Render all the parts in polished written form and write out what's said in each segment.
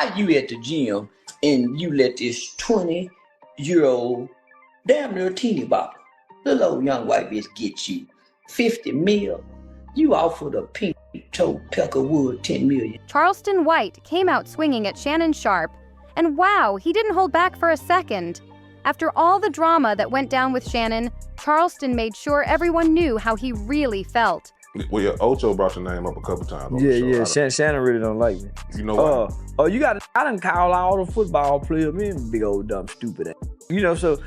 How you at the gym and you let this 20-year-old, damn near teeny bopper, little old young white bitch get you 50 mil? You offered a pink toe Peckerwood 10 million. Charleston White came out swinging at Shannon Sharpe, and wow, he didn't hold back for a second. After all the drama that went down with Shannon, Charleston made sure everyone knew how he really felt. Well, yeah, Ocho brought your name up a couple times. On Yeah, the show. yeah. Shannon really don't like me. You know what? I done call all the football players, man, big old dumb stupid ass. So.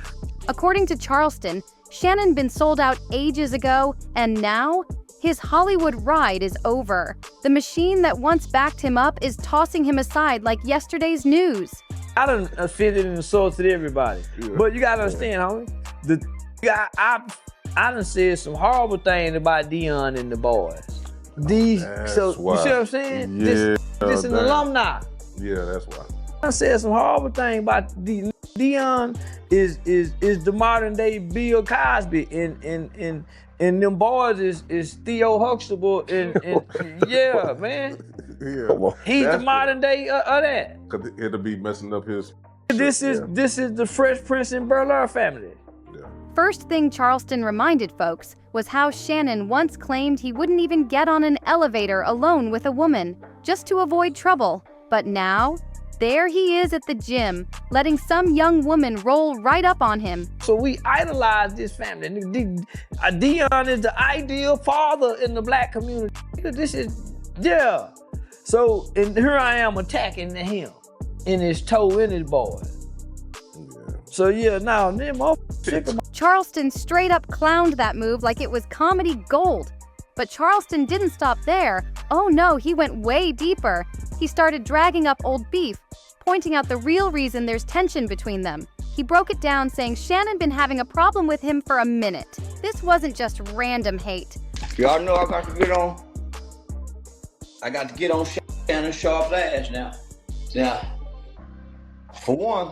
According to Charleston, Shannon been sold out ages ago, and now his Hollywood ride is over. The machine that once backed him up is tossing him aside like yesterday's news. I done offended and insulted everybody. Yeah. But you gotta understand, homie, I done said some horrible things about Dion and the boys. You see what I'm saying? Yeah, this an alumni. Yeah, that's why. I said some horrible things about Dion is the modern day Bill Cosby and them boys is Theo Huxtable and yeah, man. Yeah. He's the modern day of that. Cause it'll be messing up his. This is the Fresh Prince and Bel-Air family. Yeah. First thing Charleston reminded folks was how Shannon once claimed he wouldn't even get on an elevator alone with a woman, just to avoid trouble. But now, there he is at the gym, letting some young woman roll right up on him. So we idolize this family. Dion is the ideal father in the black community. This is, yeah. So, and here I am attacking him in his toe, in his boy. Yeah. So yeah, now them all sick of. Charleston straight up clowned that move like it was comedy gold. But Charleston didn't stop there. Oh no, he went way deeper. He started dragging up old beef, pointing out the real reason there's tension between them. He broke it down, saying Shannon been having a problem with him for a minute. This wasn't just random hate. Y'all know I got to get on. I got to get on Shannon Sharpe's ass now. Now, for one,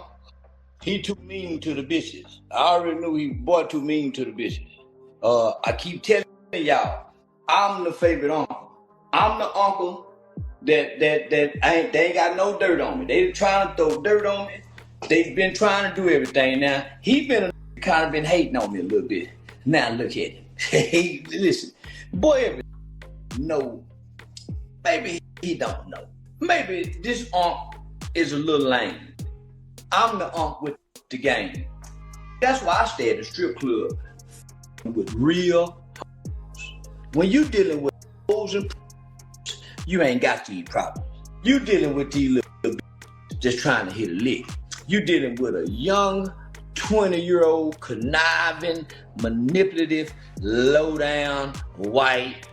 he too mean to the bitches. I already knew he boy too mean to the bitches. I keep telling y'all, I'm the favorite uncle. I'm the uncle that they ain't got no dirt on me. They trying to throw dirt on me. They've been trying to do everything. Now, he kind of been hating on me a little bit. Now look at him. Hey, listen, boy, no. Maybe he don't know. Maybe this unk is a little lame. I'm the unk with the game. That's why I stay at the strip club with real hoes. When you dealing with hoes and you ain't got these problems. You dealing with these little bitches just trying to hit a lick. You dealing with a young 20-year-old conniving, manipulative, low-down, white.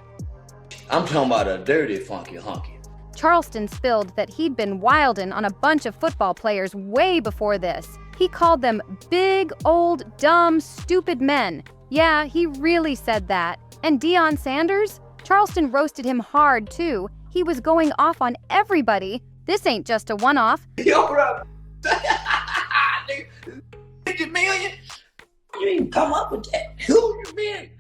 I'm talking about a dirty, funky hunky. Charleston spilled that he'd been wildin' on a bunch of football players way before this. He called them big, old, dumb, stupid men. Yeah, he really said that. And Deion Sanders? Charleston roasted him hard, too. He was going off on everybody. This ain't just a one-off. Yo, bro. 50 million? You didn't come up with that. Who you mean?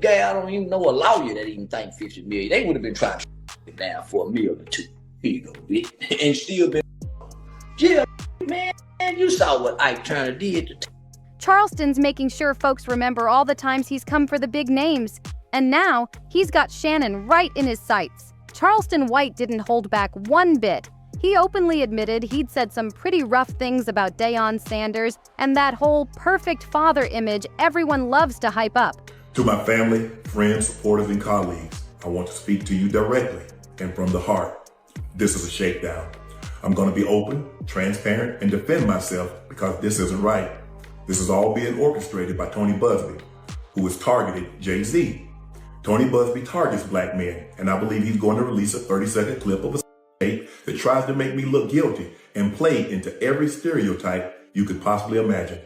Guy, I don't even know a lawyer that even think 50 million. They would have been trying to it down for $1 million or $2 million. Here you go, bitch. And still been. Yeah, man, you saw what Ike Turner did. Charleston's making sure folks remember all the times he's come for the big names. And now, he's got Shannon right in his sights. Charleston White didn't hold back one bit. He openly admitted he'd said some pretty rough things about Deion Sanders and that whole perfect father image everyone loves to hype up. To my family, friends, supporters, and colleagues, I want to speak to you directly and from the heart. This is a shakedown. I'm going to be open, transparent, and defend myself because this isn't right. This is all being orchestrated by Tony Busby, who has targeted Jay-Z. Tony Busby targets black men, and I believe he's going to release a 30-second clip of a tape that tries to make me look guilty and play into every stereotype you could possibly imagine.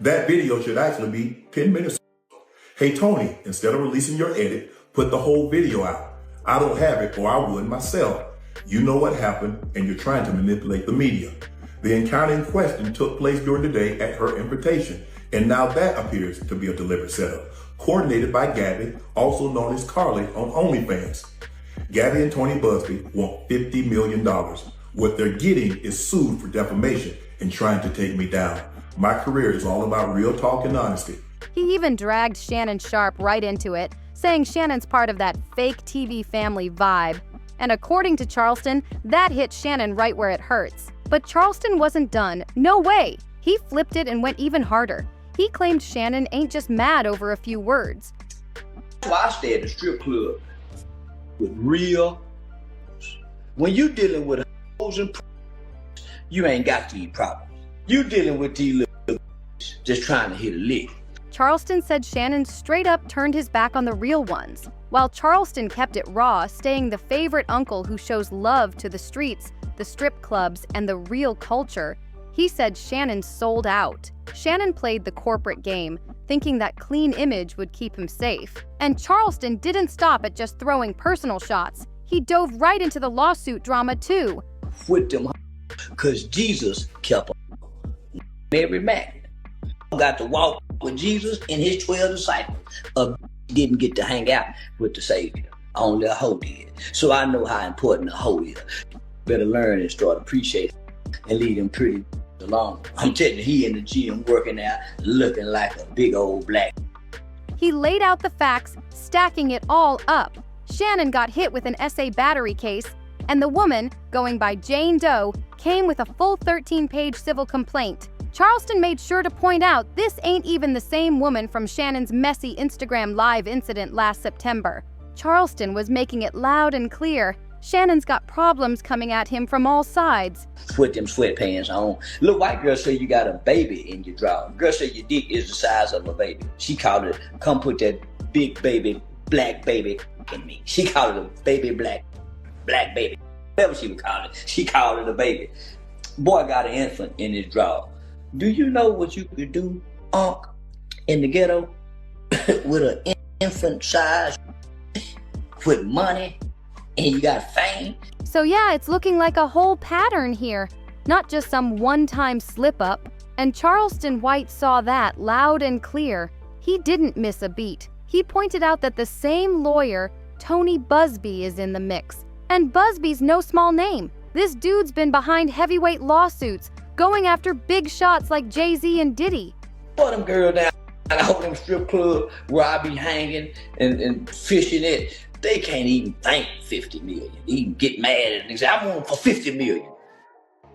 That video should actually be 10 minutes. Hey, Tony, instead of releasing your edit, put the whole video out. I don't have it, or I would myself. You know what happened, and you're trying to manipulate the media. The encounter in question took place during the day at her invitation, and now that appears to be a deliberate setup, coordinated by Gabby, also known as Carly on OnlyFans. Gabby and Tony Busby want $50 million, What they're getting is sued for defamation and trying to take me down. My career is all about real talk and honesty. He even dragged Shannon Sharpe right into it, saying Shannon's part of that fake TV family vibe. And according to Charleston, that hit Shannon right where it hurts. But Charleston wasn't done. No way! He flipped it and went even harder. He claimed Shannon ain't just mad over a few words. That's why I stay at the strip club with real. When you dealing with hoes and you ain't got these problems. You dealing with these little just trying to hit a lick. Charleston said Shannon straight up turned his back on the real ones, while Charleston kept it raw, staying the favorite uncle who shows love to the streets, the strip clubs, and the real culture. He said Shannon sold out. Shannon played the corporate game, thinking that clean image would keep him safe. And Charleston didn't stop at just throwing personal shots. He dove right into the lawsuit drama too. With them, because Jesus kept every man. Got to walk with Jesus and his 12 disciples. Didn't get to hang out with the Savior. Only a hoe did. So I know how important a hoe is. Better learn and start appreciating and lead him pretty along. I'm telling you, he in the gym working out, looking like a big old black. He laid out the facts, stacking it all up. Shannon got hit with an SA battery case, and the woman, going by Jane Doe, came with a full 13-page civil complaint. Charleston made sure to point out this ain't even the same woman from Shannon's messy Instagram Live incident last September. Charleston was making it loud and clear. Shannon's got problems coming at him from all sides. Put them sweatpants on. Little white girl say you got a baby in your drawer. Girl say your dick is the size of a baby. She called it, come put that big baby, black baby in me. She called it a baby black baby. Whatever she would call it, she called it a baby. Boy got an infant in his drawer. Do you know what you could do, Unc, in the ghetto with an infant size, with money, and you got fame? So yeah, it's looking like a whole pattern here, not just some one-time slip-up. And Charleston White saw that loud and clear. He didn't miss a beat. He pointed out that the same lawyer, Tony Busby, is in the mix. And Busby's no small name. This dude's been behind heavyweight lawsuits, going after big shots like Jay-Z and Diddy. Boy, them girls down at them strip club where I be hanging and fishing it, they can't even think 50 million. They even get mad at me. Say, I want them for 50 million.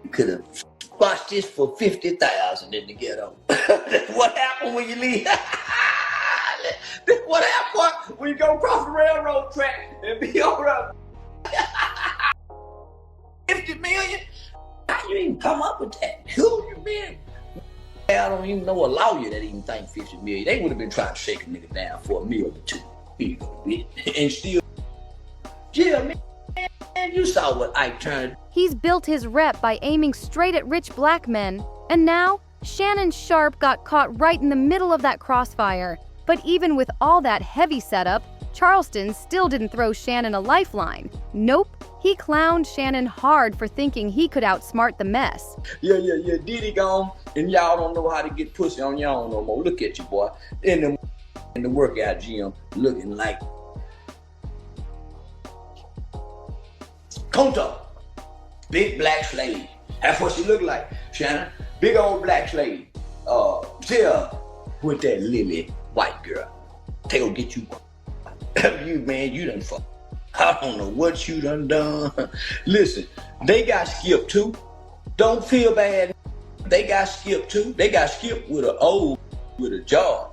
You could have watched this for 50,000 in the ghetto. That's what happened when you leave. That's what happened when you go across the railroad track and be over up. 50 million? How you even come up with that? Who you been? I don't even know a lawyer that even think 50 million. They would have been trying to shake a nigga down for $1 million or $2 million. And still, yeah, man, you saw what Ike turned. He's built his rep by aiming straight at rich black men. And now, Shannon Sharpe got caught right in the middle of that crossfire. But even with all that heavy setup, Charleston still didn't throw Shannon a lifeline. Nope. He clowned Shannon hard for thinking he could outsmart the mess. Yeah, Diddy gone, and y'all don't know how to get pussy on y'all no more. Look at you, boy. In the workout gym, looking like Conto. Big black slave. That's what she look like, Shannon. Big old black slave. Yeah, with that lily white girl. They gonna get you. You, man, you done fuck. I don't know what you done. Listen, they got skipped too. Don't feel bad. They got skipped too. They got skipped with a jar.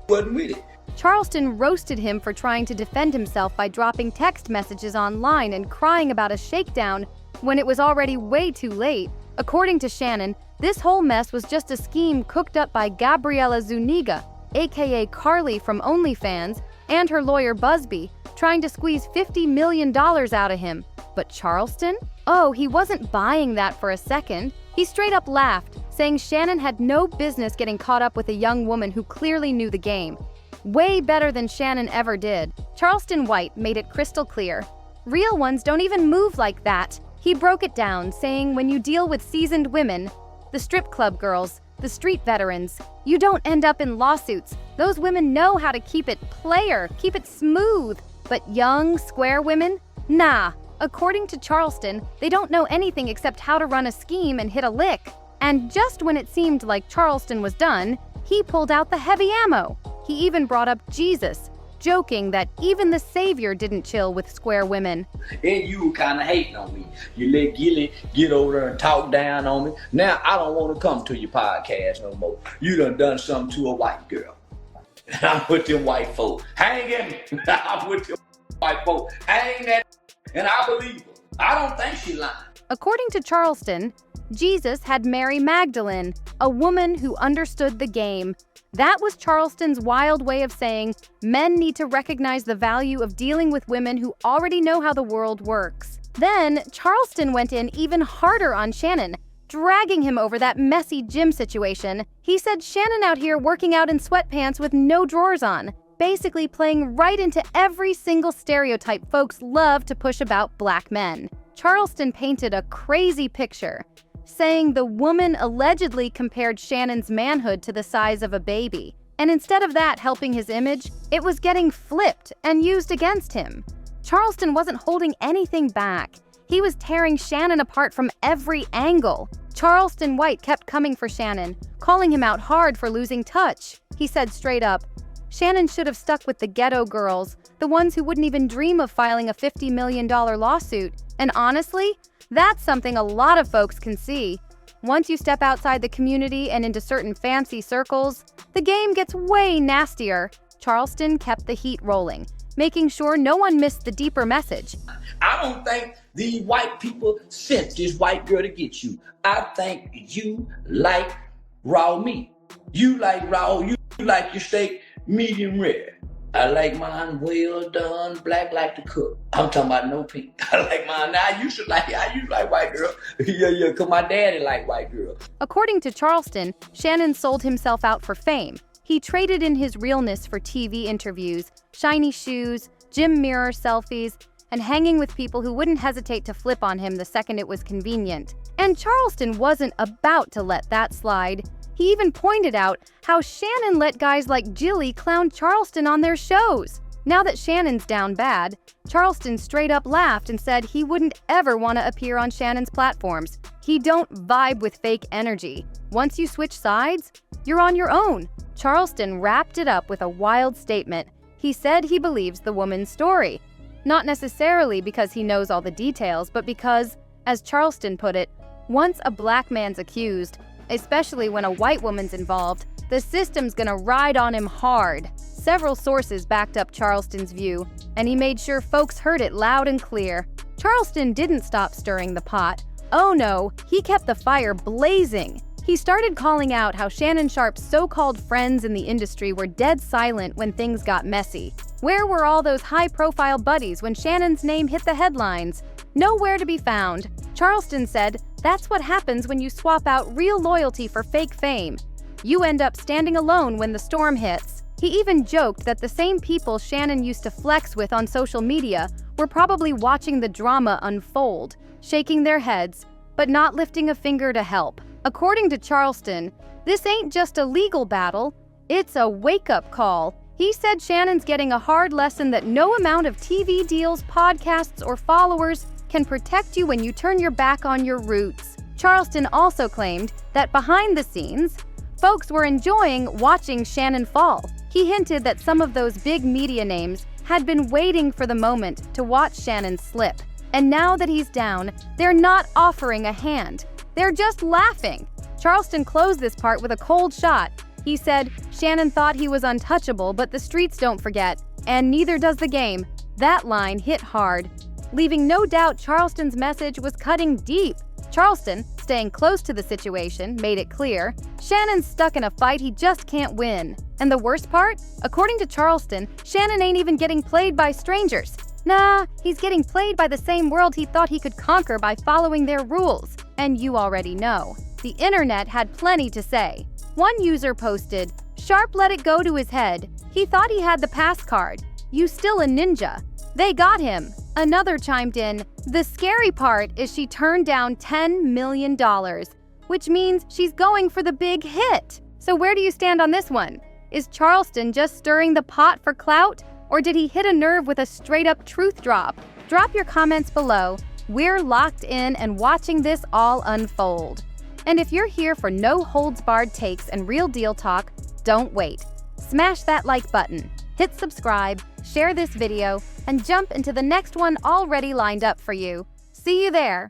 Wasn't with it. Charleston roasted him for trying to defend himself by dropping text messages online and crying about a shakedown when it was already way too late. According to Shannon, this whole mess was just a scheme cooked up by Gabriela Zuniga, aka Carly from OnlyFans, and her lawyer Busby, trying to squeeze $50 million out of him. But Charleston? Oh, he wasn't buying that for a second. He straight up laughed, saying Shannon had no business getting caught up with a young woman who clearly knew the game. Way better than Shannon ever did. Charleston White made it crystal clear. Real ones don't even move like that. He broke it down, saying when you deal with seasoned women, the strip club girls, the street veterans, you don't end up in lawsuits. Those women know how to keep it player, keep it smooth. But young, square women? Nah, According to Charleston, they don't know anything except how to run a scheme and hit a lick. And just when it seemed like Charleston was done, he pulled out the heavy ammo. He even brought up Jesus, joking that even the Savior didn't chill with square women. And you were kind of hating on me. You let Gilly get over there and talk down on me. Now I don't want to come to your podcast no more. You done something to a white girl. And I'm with them white folk. Hang at me. I'm with them white folk. Hang at me. And I believe her. I don't think she lying. According to Charleston, Jesus had Mary Magdalene, a woman who understood the game. That was Charleston's wild way of saying men need to recognize the value of dealing with women who already know how the world works. Then, Charleston went in even harder on Shannon, dragging him over that messy gym situation. He said Shannon out here working out in sweatpants with no drawers on, basically playing right into every single stereotype folks love to push about black men. Charleston painted a crazy picture, saying the woman allegedly compared Shannon's manhood to the size of a baby. And instead of that helping his image, it was getting flipped and used against him. Charleston wasn't holding anything back. He was tearing Shannon apart from every angle. Charleston White kept coming for Shannon, calling him out hard for losing touch. He said straight up, Shannon should have stuck with the ghetto girls, the ones who wouldn't even dream of filing a $50 million lawsuit. And honestly, that's something a lot of folks can see. Once you step outside the community and into certain fancy circles, the game gets way nastier. Charleston kept the heat rolling, making sure no one missed the deeper message. I don't think these white people sent this white girl to get you. I think you like raw meat. You like raw, you like your steak medium rare. I like mine well done, black like to cook. I'm talking about no pink. I like mine. Now I used to like white girl. Yeah, cause my daddy like white girl. According to Charleston, Shannon sold himself out for fame. He traded in his realness for TV interviews, shiny shoes, gym mirror selfies, and hanging with people who wouldn't hesitate to flip on him the second it was convenient. And Charleston wasn't about to let that slide. He even pointed out how Shannon let guys like Jilly clown Charleston on their shows. Now that Shannon's down bad, Charleston straight up laughed and said he wouldn't ever want to appear on Shannon's platforms. He don't vibe with fake energy. Once you switch sides, you're on your own. Charleston wrapped it up with a wild statement. He said he believes the woman's story. Not necessarily because he knows all the details, but because, as Charleston put it, once a black man's accused, especially when a white woman's involved, the system's gonna ride on him hard. Several sources backed up Charleston's view, and he made sure folks heard it loud and clear. Charleston didn't stop stirring the pot. Oh no, he kept the fire blazing. He started calling out how Shannon Sharpe's so-called friends in the industry were dead silent when things got messy. Where were all those high-profile buddies when Shannon's name hit the headlines? Nowhere to be found. Charleston said, that's what happens when you swap out real loyalty for fake fame. You end up standing alone when the storm hits. He even joked that the same people Shannon used to flex with on social media were probably watching the drama unfold, shaking their heads, but not lifting a finger to help. According to Charleston, this ain't just a legal battle, it's a wake-up call. He said Shannon's getting a hard lesson that no amount of TV deals, podcasts, or followers can protect you when you turn your back on your roots. Charleston also claimed that behind the scenes, folks were enjoying watching Shannon fall. He hinted that some of those big media names had been waiting for the moment to watch Shannon slip. And now that he's down, they're not offering a hand. They're just laughing. Charleston closed this part with a cold shot. He said Shannon thought he was untouchable, but the streets don't forget, and neither does the game. That line hit hard, leaving no doubt Charleston's message was cutting deep. Charleston, staying close to the situation, made it clear Shannon's stuck in a fight he just can't win. And the worst part? According to Charleston, Shannon ain't even getting played by strangers. Nah, he's getting played by the same world he thought he could conquer by following their rules. And you already know. The internet had plenty to say. One user posted, Sharpe let it go to his head. He thought he had the pass card. You still a ninja. They got him. Another chimed in, the scary part is she turned down $10 million, which means she's going for the big hit. So where do you stand on this one? Is Charleston just stirring the pot for clout, or did he hit a nerve with a straight-up truth drop? Drop your comments below. We're locked in and watching this all unfold. And if you're here for no-holds-barred takes and real deal talk, don't wait. Smash that like button, hit subscribe, share this video, and jump into the next one already lined up for you. See you there.